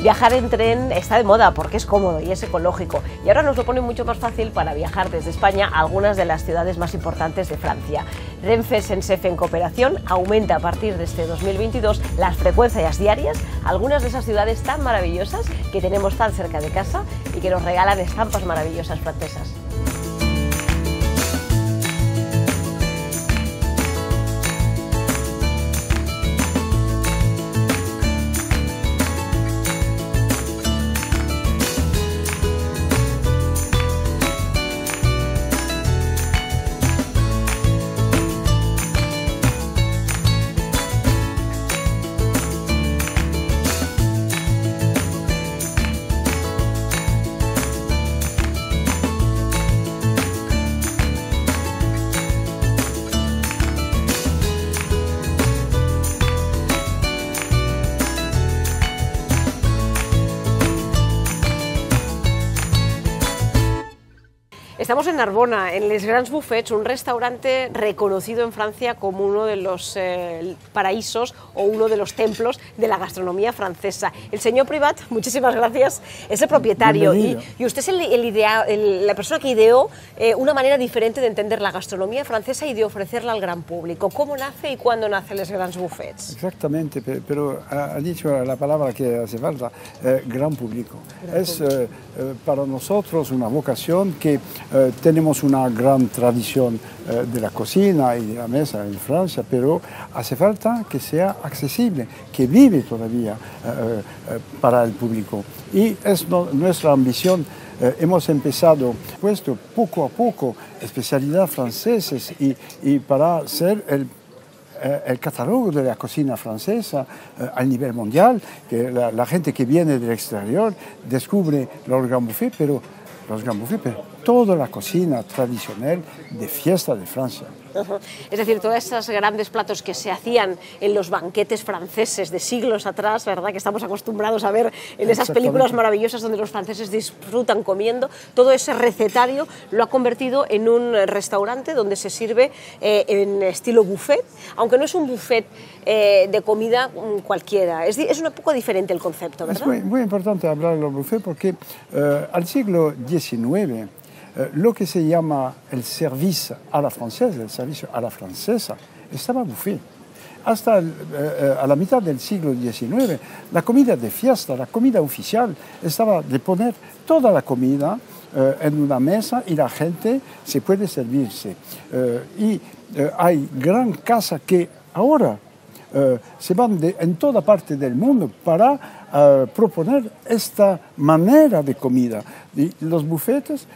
Viajar en tren está de moda porque es cómodo y es ecológico, y ahora nos lo pone mucho más fácil para viajar desde España a algunas de las ciudades más importantes de Francia. Renfe SENCEF, en cooperación, aumenta a partir de este 2022 las frecuencias diarias a algunas de esas ciudades tan maravillosas que tenemos tan cerca de casa y que nos regalan estampas maravillosas francesas. Estamos en Narbona, en Les Grands Buffets, un restaurante reconocido en Francia como uno de los paraísos o uno de los templos de la gastronomía francesa. El señor Privat, muchísimas gracias, es el propietario y usted es la persona que ideó una manera diferente de entender la gastronomía francesa y de ofrecerla al gran público. ¿Cómo nace y cuándo nace Les Grands Buffets? Exactamente, pero ha dicho la palabra que hace falta, gran público. Es para nosotros una vocación que tenemos una gran tradición de la cocina y de la mesa en Francia, pero hace falta que sea accesible, que vive todavía para el público. Y es nuestra ambición. Hemos empezado puesto poco a poco especialidades francesas y para ser el catálogo de la cocina francesa a nivel mundial, que la gente que viene del exterior descubre los Grands Buffets, pero toda la cocina tradicional de fiesta de Francia. Es decir, todos esos grandes platos que se hacían en los banquetes franceses de siglos atrás, ¿verdad?, que estamos acostumbrados a ver en esas películas maravillosas donde los franceses disfrutan comiendo, todo ese recetario lo ha convertido en un restaurante donde se sirve en estilo buffet, aunque no es un buffet de comida cualquiera, es un poco diferente el concepto, ¿verdad? Es muy importante hablar de los buffets porque al siglo XIX lo que se llama el servicio a la francesa, estaba buffet. Hasta a la mitad del siglo XIX, la comida de fiesta, la comida oficial, estaba de poner toda la comida en una mesa y la gente se puede servirse. Hay gran casas que ahora se van en toda parte del mundo para proponer esta manera de comida. Y los buffetes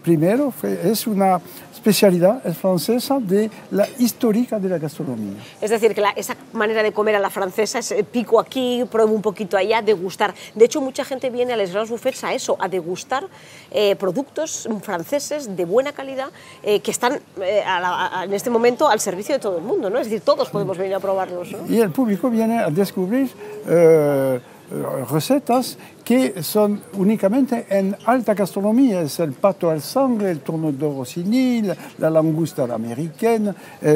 primero es una especialidad francesa de la histórica de la gastronomía. Es decir, que esa manera de comer a la francesa es pico aquí, pruebo un poquito allá, degustar. De hecho, mucha gente viene a Les Grands Buffets a eso, a degustar productos franceses de buena calidad que están en este momento al servicio de todo el mundo, ¿no? Es decir, todos podemos venir a probarlos, ¿no? Y el público viene a descubrir recetas que son únicamente en alta gastronomía. Es el pato al sangre, el tourneau de rossini, la langosta americana.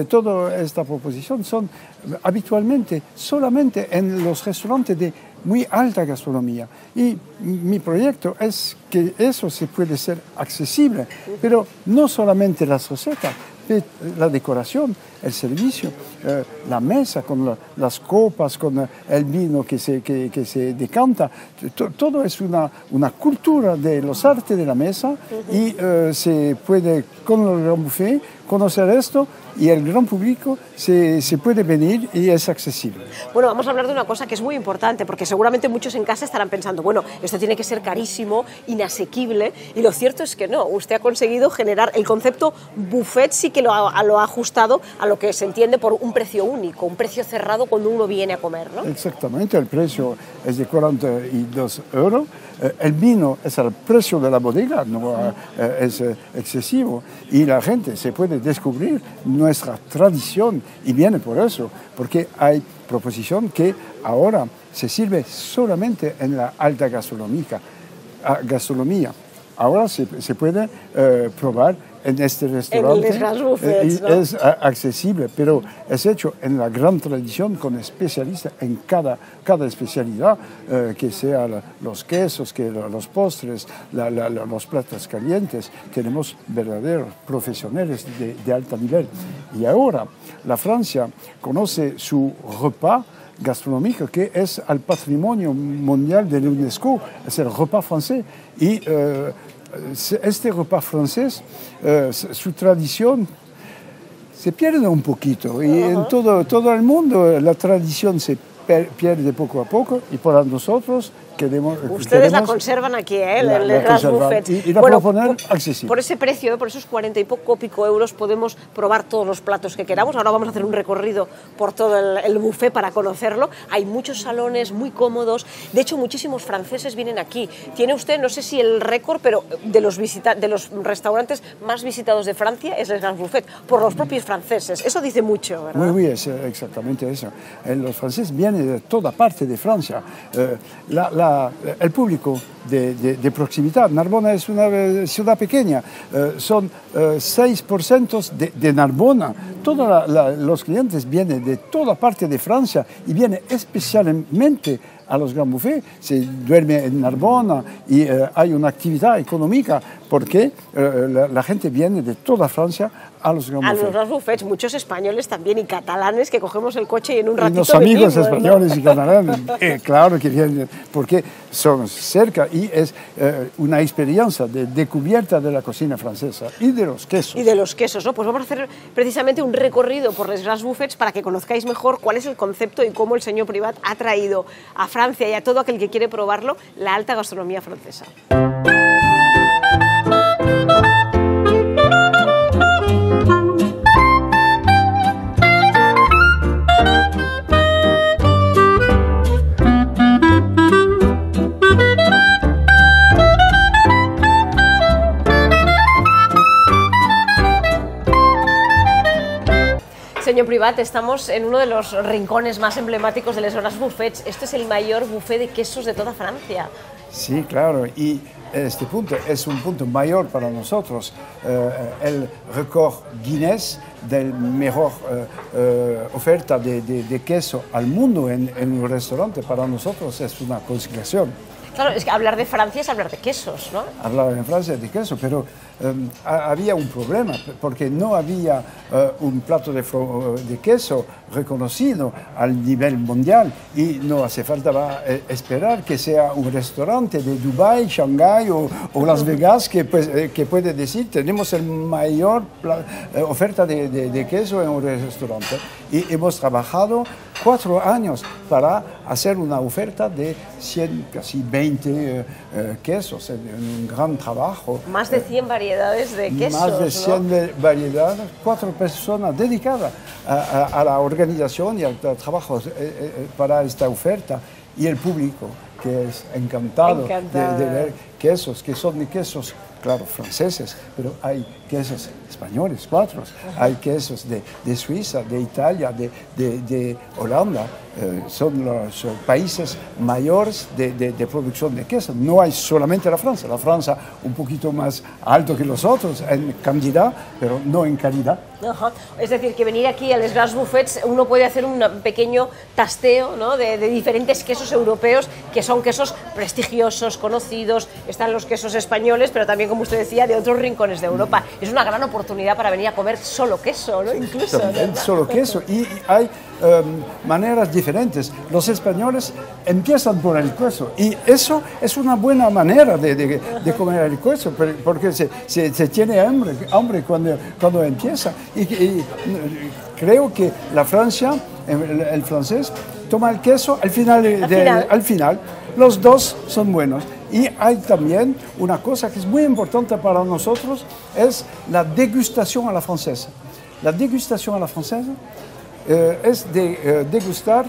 Toda esta proposición son habitualmente solamente en los restaurantes de muy alta gastronomía. Y mi proyecto es que eso se puede ser accesible, pero no solamente las recetas, la decoración, el servicio, la mesa con las copas, con el vino que se decanta. Todo es una cultura de los artes de la mesa y se puede, con el Grand Buffet, conocer esto y el gran público se puede venir y es accesible. Bueno, vamos a hablar de una cosa que es muy importante, porque seguramente muchos en casa estarán pensando, bueno, esto tiene que ser carísimo, inasequible, y lo cierto es que no. Usted ha conseguido generar el concepto buffet, sí que lo ha ajustado a lo que se entiende por un precio único, un precio cerrado cuando uno viene a comer, ¿no? Exactamente, el precio es de 42 €. El vino es al precio de la bodega, no es excesivo, y la gente se puede descubrir nuestra tradición y viene por eso, porque hay proposición que ahora se sirve solamente en la alta gastronomía. Ahora se puede probar en este restaurante. En Les Buffets, ¿no? Es accesible, pero es hecho en la gran tradición con especialistas en cada especialidad, que sea los quesos, que los postres, los platos calientes. Tenemos verdaderos profesionales de alto nivel. Y ahora la Francia conoce su repas gastronómico, que es al patrimonio mundial de la UNESCO, es el repas francés. Y este repas francés, su tradición se pierde un poquito. Y en todo el mundo la tradición se pierde poco a poco, y para nosotros ustedes la conservan aquí, en Les Buffets. Y la proponen accesible. Por ese precio, por esos 40 y pico euros, podemos probar todos los platos que queramos. Ahora vamos a hacer un recorrido por todo el buffet para conocerlo. Hay muchos salones muy cómodos. De hecho, muchísimos franceses vienen aquí. Tiene usted, no sé si el récord, pero de los restaurantes más visitados de Francia es Les Buffets, por los propios franceses. Eso dice mucho, ¿verdad? Sí, es exactamente eso. Los franceses vienen de toda parte de Francia. El público de proximidad. Narbona es una ciudad pequeña, son 6% de Narbona. Todos los clientes vienen de toda parte de Francia y vienen especialmente a los Grands Buffets. Se duerme en Narbona y hay una actividad económica porque la gente viene de toda Francia a los Grands Buffets. A los Grands Buffets, muchos españoles también y catalanes que cogemos el coche y en un ratito y los amigos venimos, españoles, ¿no? y catalanes, claro que vienen, porque son cerca y es una experiencia de descubierta de la cocina francesa y de los quesos. Y de los quesos, ¿no? Pues vamos a hacer precisamente un recorrido por Les Grands Buffets para que conozcáis mejor cuál es el concepto y cómo el señor Privat ha traído a Francia y a todo aquel que quiere probarlo la alta gastronomía francesa. Señor Privat, estamos en uno de los rincones más emblemáticos de Les Grands Buffets. Este es el mayor buffet de quesos de toda Francia. Sí, claro, y este punto es un punto mayor para nosotros. El récord Guinness del mejor oferta de queso al mundo en un restaurante, para nosotros es una consagración. Claro, es que hablar de Francia es hablar de quesos, ¿no? Hablar en Francia de queso, pero había un problema, porque no había un plato de queso reconocido al nivel mundial y no hace falta esperar que sea un restaurante de Dubái, Shanghái o Las Vegas que puede decir tenemos el mayor oferta de queso en un restaurante. Y hemos trabajado 4 años para hacer una oferta de 100, casi 20 quesos, un gran trabajo. Más de 100 variedades de quesos, más de 100 ¿no? variedades, 4 personas dedicadas a la organización y al trabajo para esta oferta, y el público que es encantado. De ver quesos, que son quesos, claro, franceses, pero hay quesos españoles, 4, hay quesos de Suiza, de Italia, de Holanda. Son los países mayores de producción de queso. No hay solamente la Francia un poquito más alto que los otros en cantidad, pero no en calidad. Ajá. Es decir, que venir aquí a Les Grands Buffets uno puede hacer un pequeño tasteo, ¿no? de diferentes quesos europeos, que son quesos prestigiosos, conocidos. Están los quesos españoles, pero también, como usted decía, de otros rincones de Europa. Es una gran oportunidad para venir a comer solo queso, ¿no? Incluso. También, solo queso. Y hay maneras diferentes. Los españoles empiezan por el queso, y eso es una buena manera de comer el queso, porque se tiene hambre cuando empieza. Y creo que la Francia, el francés, toma el queso al final. Los dos son buenos. Y hay también una cosa que es muy importante para nosotros, es la degustación a la francesa. La degustación a la francesa es de degustar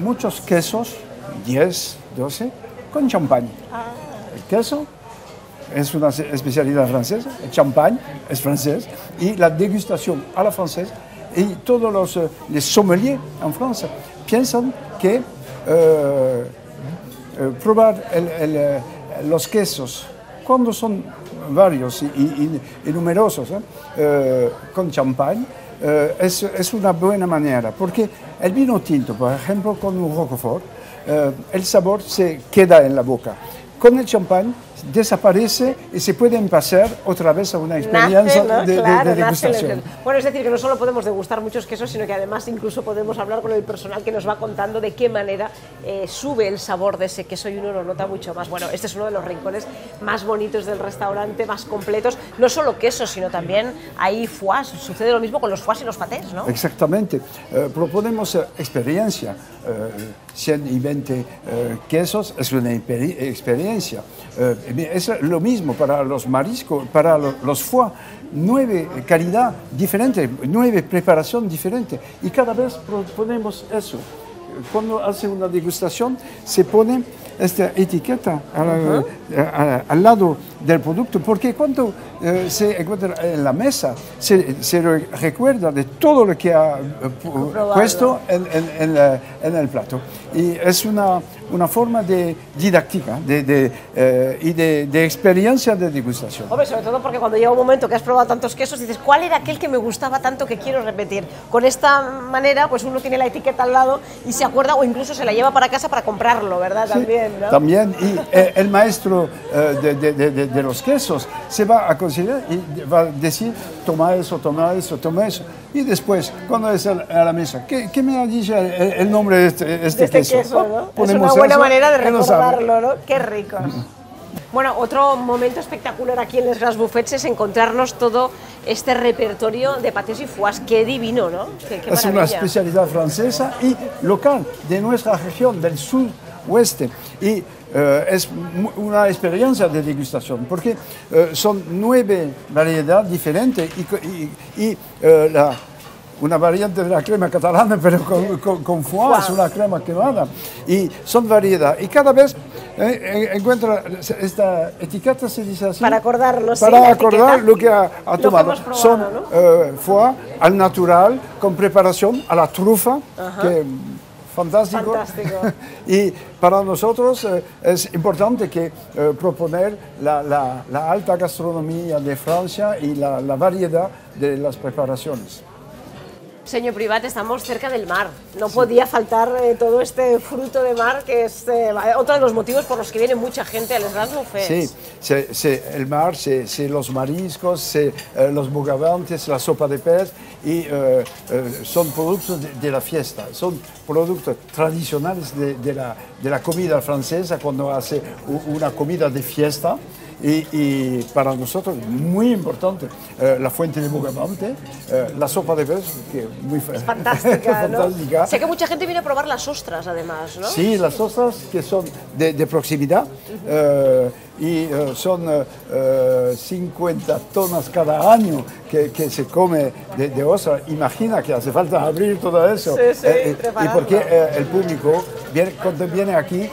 muchos quesos, 10, 12, con champán. El queso es una especialidad francesa, el champán es francés, y la degustación a la francesa, y todos los sommeliers en Francia piensan que probar los quesos cuando son varios y numerosos, con champán. Es una buena manera, porque el vino tinto, por ejemplo, con un Roquefort, el sabor se queda en la boca. Con el champán desaparece y se pueden pasar otra vez a una experiencia de degustación. Bueno, es decir, que no solo podemos degustar muchos quesos, sino que además incluso podemos hablar con el personal que nos va contando de qué manera sube el sabor de ese queso y uno lo nota mucho más. Bueno, este es uno de los rincones más bonitos del restaurante, más completos. No solo quesos, sino también hay foies. Sucede lo mismo con los foies y los patés, ¿no? Exactamente. Proponemos experiencia. 120 quesos es una experiencia. Es lo mismo para los mariscos, para los foie, 9 calidades diferentes, 9 preparaciones diferentes. Y cada vez proponemos eso. Cuando hace una degustación, se pone esta etiqueta al lado del producto, porque cuando se encuentra en la mesa, se recuerda de todo lo que ha puesto en el plato. Y es una forma de didáctica y de experiencia de degustación. Hombre, sobre todo porque cuando llega un momento que has probado tantos quesos, dices, ¿cuál era aquel que me gustaba tanto que quiero repetir? Con esta manera, pues uno tiene la etiqueta al lado y se acuerda, o incluso se la lleva para casa para comprarlo, ¿verdad? Sí, también, ¿no? También, y el maestro de los quesos se va a considerar y va a decir, toma eso, toma eso, toma eso. Y después, cuando es a la mesa, ¿qué me ha dicho el nombre de este queso? ¿no? Es una buena manera de recordarlo, ¿no? Qué ricos. Bueno, otro momento espectacular aquí en Les Grands Buffets es encontrarnos todo este repertorio de pâtés y foies. Qué divino, ¿no? Qué es una especialidad francesa y local de nuestra región, del suroeste. Y es una experiencia de degustación, porque son 9 variedades diferentes y una variante de la crema catalana, pero con foie, es una crema quemada. Y son variedades. Y cada vez encuentra esta etiqueta, se dice así. Para acordarnos. Para sí, acordar lo que ha tomado. Probado, son ¿no? foie al natural, con preparación a la trufa, que fantástico. Y para nosotros es importante que proponer la alta gastronomía de Francia y la variedad de las preparaciones. Señor Privat, estamos cerca del mar. No podía faltar todo este fruto de mar, que es otro de los motivos por los que viene mucha gente a Les Grands Buffets. Sí, el mar, los mariscos, los bogavantes, la sopa de pez, y son productos de la fiesta, son productos tradicionales de la comida francesa cuando hace una comida de fiesta. Y para nosotros muy importante la fuente de bogavante, la sopa de pez, que es fantástica, ¿no? fantástica. Sé que mucha gente viene a probar las ostras, además, ¿no? Sí, las ostras que son de proximidad y son 50 tonas cada año que se come de ostra. Imagina que hace falta abrir todo eso. Sí, y porque el público, cuando viene aquí,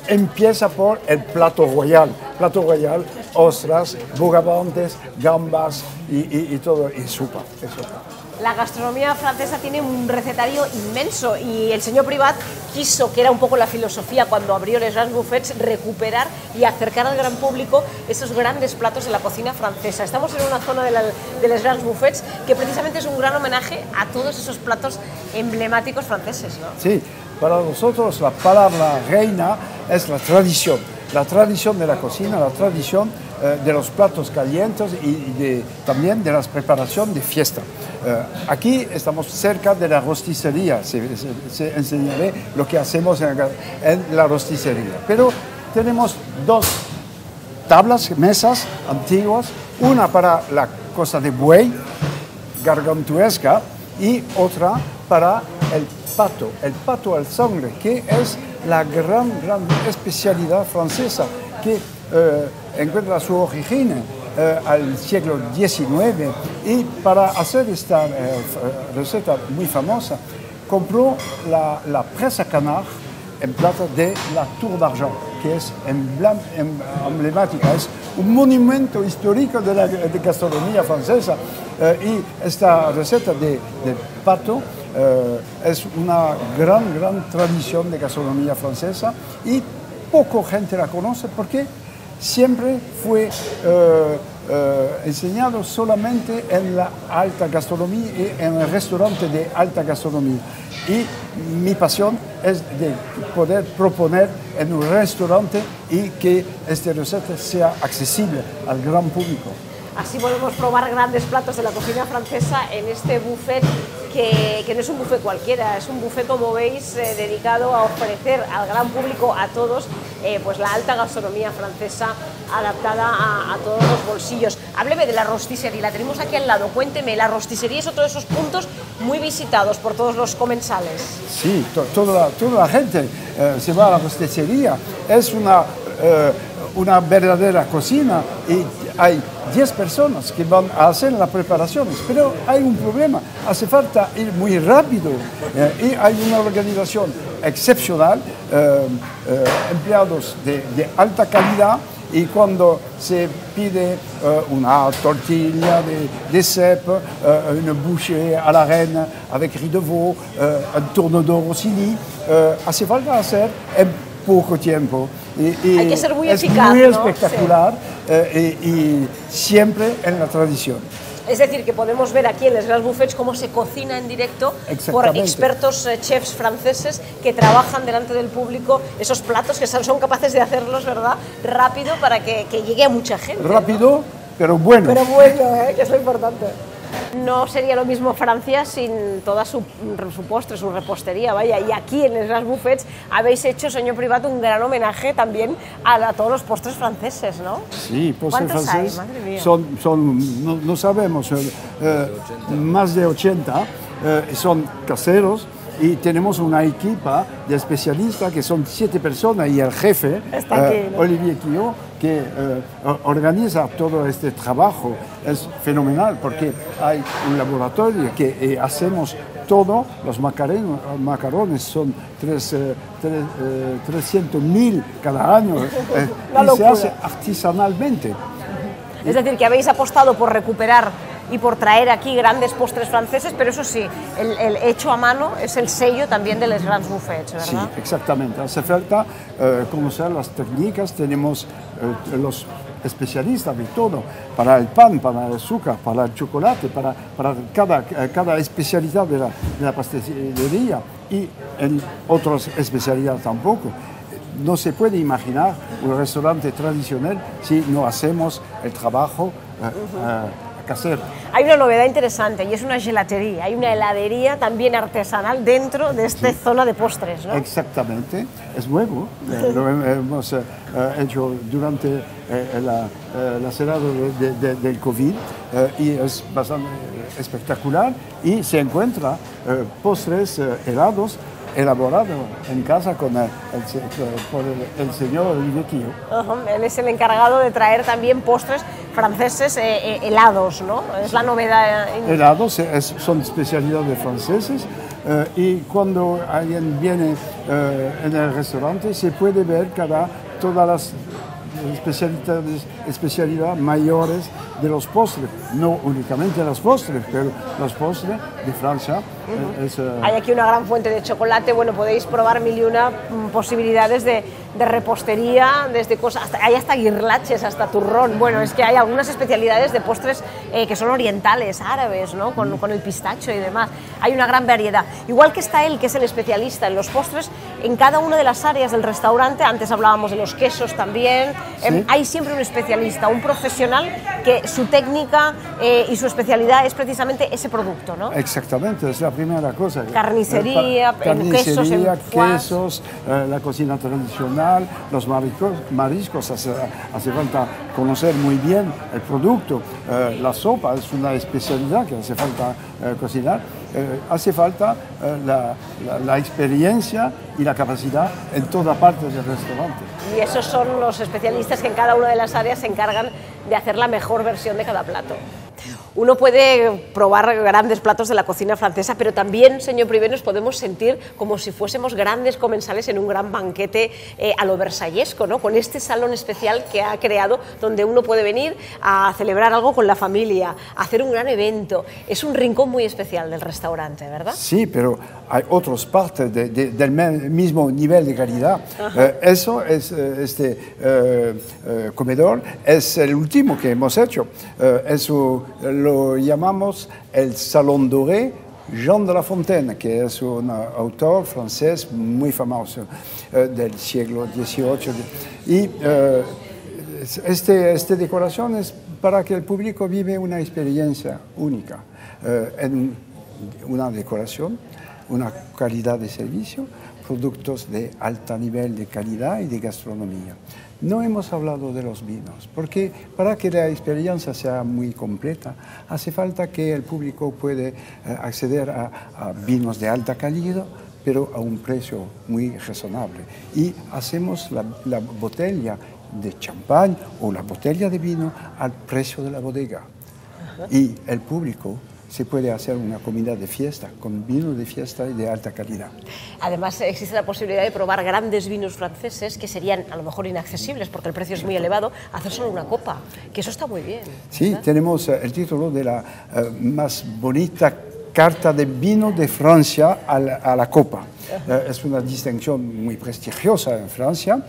empieza por el plato royal. Plato royal, ostras, bogavantes, gambas y todo, y sopa. La gastronomía francesa tiene un recetario inmenso y el señor Privat quiso, que era un poco la filosofía cuando abrió Les Grands Buffets, recuperar y acercar al gran público esos grandes platos de la cocina francesa. Estamos en una zona de Les Grands Buffets que precisamente es un gran homenaje a todos esos platos emblemáticos franceses, ¿no? Sí, para nosotros la palabra reina es la tradición de la cocina, la tradición de los platos calientes y también de las preparaciones de fiesta. Aquí estamos cerca de la rosticería, se enseñaré lo que hacemos en la rosticería. Pero tenemos 2 mesas antiguas, una para la cosa de buey, gargantuesca, y otra para el pato al sangre, que es la gran especialidad francesa que encuentra su origen al siglo XIX, y para hacer esta receta muy famosa compró la presa Canard en plata de la Tour d'Argent, que es emblemática, es un monumento histórico de la gastronomía francesa, y esta receta de pato es una gran tradición de gastronomía francesa y poca gente la conoce porque siempre fue enseñado solamente en la alta gastronomía y en el restaurante de alta gastronomía. Y mi pasión es de poder proponer en un restaurante y que esta receta sea accesible al gran público. Así podemos probar grandes platos de la cocina francesa en este buffet que no es un buffet cualquiera, es un buffet, como veis, dedicado a ofrecer al gran público, a todos, pues la alta gastronomía francesa adaptada a todos los bolsillos. Hábleme de la rosticería, la tenemos aquí al lado, cuénteme, la rosticería es otro de esos puntos muy visitados por todos los comensales. Sí, toda la gente se va a la rosticería, es una verdadera cocina y hay 10 personas que van a hacer las preparaciones, pero hay un problema, hace falta ir muy rápido y hay una organización excepcional, empleados de alta calidad, y cuando se pide una tortilla de cèpe, une bouchée à la reine avec riz de veau, un tourneau rossini, hace falta hacer en poco tiempo. Hay que ser muy eficaz, es muy ¿no? espectacular, sí. Y siempre en la tradición. Es decir, que podemos ver aquí en Les Grands Buffets cómo se cocina en directo por expertos chefs franceses que trabajan delante del público esos platos que son capaces de hacerlos, ¿verdad?, rápido para que llegue a mucha gente. Rápido, ¿no? Pero bueno. Pero bueno, que es lo importante. No sería lo mismo Francia sin toda su postre, su repostería, vaya. Y aquí en Les Grands Buffets habéis hecho, señor Privat, un gran homenaje también a todos los postres franceses, ¿no? Sí, postres franceses hay? Madre mía. no sabemos, más de 80, son caseros. Y tenemos una equipa de especialistas que son 7 personas y el jefe, aquí, ¿no? Olivier Quillot, que organiza todo este trabajo. Es fenomenal porque hay un laboratorio que hacemos todo, los macarones son 300.000 cada año y se hace artesanalmente. Es decir, que habéis apostado por recuperar y por traer aquí grandes postres franceses, pero eso sí, el hecho a mano es el sello también de Les Grands Buffets, ¿verdad? Sí, exactamente. Hace falta conocer las técnicas, tenemos los especialistas de todo, para el pan, para el azúcar, para el chocolate, para cada especialidad de la pastelería y en otras especialidades tampoco. No se puede imaginar un restaurante tradicional si no hacemos el trabajo casero. Hay una novedad interesante y es una gelatería, hay una heladería también artesanal dentro de esta zona de postres, ¿no? Exactamente, es nuevo, lo hemos hecho durante la cerrada del COVID y es bastante espectacular y se encuentra postres helados elaborado en casa por el señor Olivier Quillot. Él es el encargado de traer también postres franceses helados, ¿no? Es la novedad. Helados son especialidades franceses y cuando alguien viene en el restaurante se puede ver todas las especialidades mayores de los postres, no únicamente los postres, pero los postres de Francia. Hay aquí una gran fuente de chocolate, bueno, podéis probar mil y una posibilidades de repostería, desde cosas, hay hasta guirlaches, hasta turrón, bueno, es que hay algunas especialidades de postres que son orientales, árabes, ¿no? Con el pistacho y demás, hay una gran variedad. Igual que está él, que es el especialista en los postres, en cada una de las áreas del restaurante, antes hablábamos de los quesos también, ¿sí? Hay siempre un especialista, un profesional que su técnica y su especialidad es precisamente ese producto, ¿no? Exactamente, es la primera cosa. Carnicería, quesos, la cocina tradicional, los mariscos, hace falta conocer muy bien el producto. La sopa es una especialidad que hace falta cocinar. Hace falta la experiencia y la capacidad en toda parte del restaurante. Y esos son los especialistas que en cada una de las áreas se encargan de hacer la mejor versión de cada plato. Uno puede probar grandes platos de la cocina francesa, pero también, señor Privé, nos podemos sentir como si fuésemos grandes comensales en un gran banquete a lo versallesco, ¿no? Con este salón especial que ha creado, donde uno puede venir a celebrar algo con la familia, a hacer un gran evento. Es un rincón muy especial del restaurante, ¿verdad? Sí, pero hay otras partes del mismo nivel de calidad. Este comedor es el último que hemos hecho. Eso lo llamamos el Salón Doré Jean de La Fontaine, que es un autor francés muy famoso del siglo XVIII. Y esta decoración es para que el público vive una experiencia única en una decoración, una calidad de servicio, productos de alto nivel de calidad y de gastronomía. No hemos hablado de los vinos, porque para que la experiencia sea muy completa, hace falta que el público pueda acceder a vinos de alta calidad, pero a un precio muy razonable. Y hacemos la botella de champán o la botella de vino al precio de la bodega. Y el público se puede hacer una comida de fiesta, con vino de fiesta y de alta calidad. Además, existe la posibilidad de probar grandes vinos franceses que serían a lo mejor inaccesibles porque el precio es muy elevado, hacer solo una copa, que eso está muy bien. Sí, ¿verdad? Tenemos el título de la más bonita carta de vino de Francia a la copa. Es una distinción muy prestigiosa en Francia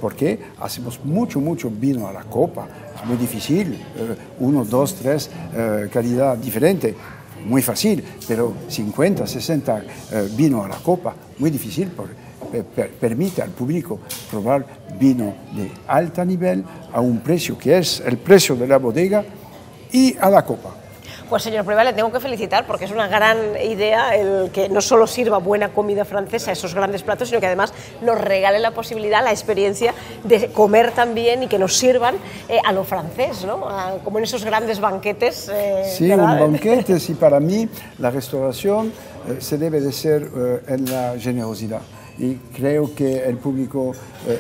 porque hacemos mucho vino a la copa. Es muy difícil, 1, 2, 3 calidad diferente, muy fácil, pero 50, 60 vino a la copa, muy difícil porque permite al público probar vino de alto nivel a un precio que es el precio de la bodega y a la copa. Pues señor Privé, le tengo que felicitar porque es una gran idea el que no solo sirva buena comida francesa, esos grandes platos, sino que además nos regale la posibilidad, la experiencia de comer también y que nos sirvan a lo francés, ¿no? Como en esos grandes banquetes. Sí, ¿verdad? un banquete, sí, para mí la restauración se debe de ser en la generosidad. Y creo que el público,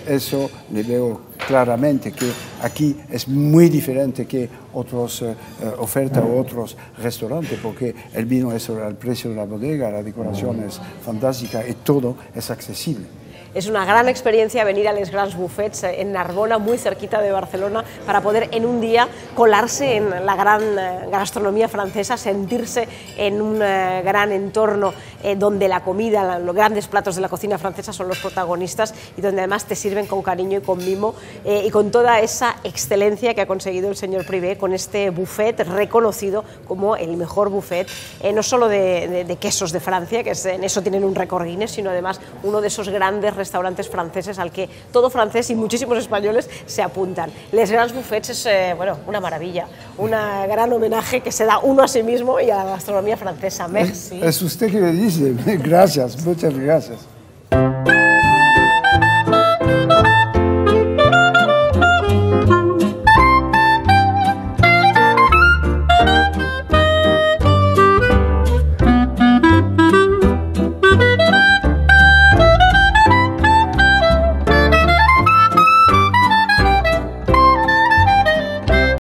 eso le veo claramente, que aquí es muy diferente que otras ofertas o otros restaurantes, porque el vino es al precio de la bodega, la decoración es fantástica y todo es accesible. Es una gran experiencia venir a Les Grands Buffets en Narbona, muy cerquita de Barcelona, para poder en un día colarse en la gran gastronomía francesa, sentirse en un gran entorno donde la comida, los grandes platos de la cocina francesa son los protagonistas y donde además te sirven con cariño y con mimo y con toda esa excelencia que ha conseguido el señor Privé con este buffet reconocido como el mejor buffet, no solo de quesos de Francia, que en eso tienen un récord Guinness, sino además uno de esos grandes restaurantes franceses al que todo francés y muchísimos españoles se apuntan. Les Grands Buffets es bueno, una maravilla, un gran homenaje que se da uno a sí mismo y a la gastronomía francesa. Merci. Es usted que me dice. Gracias, muchas gracias.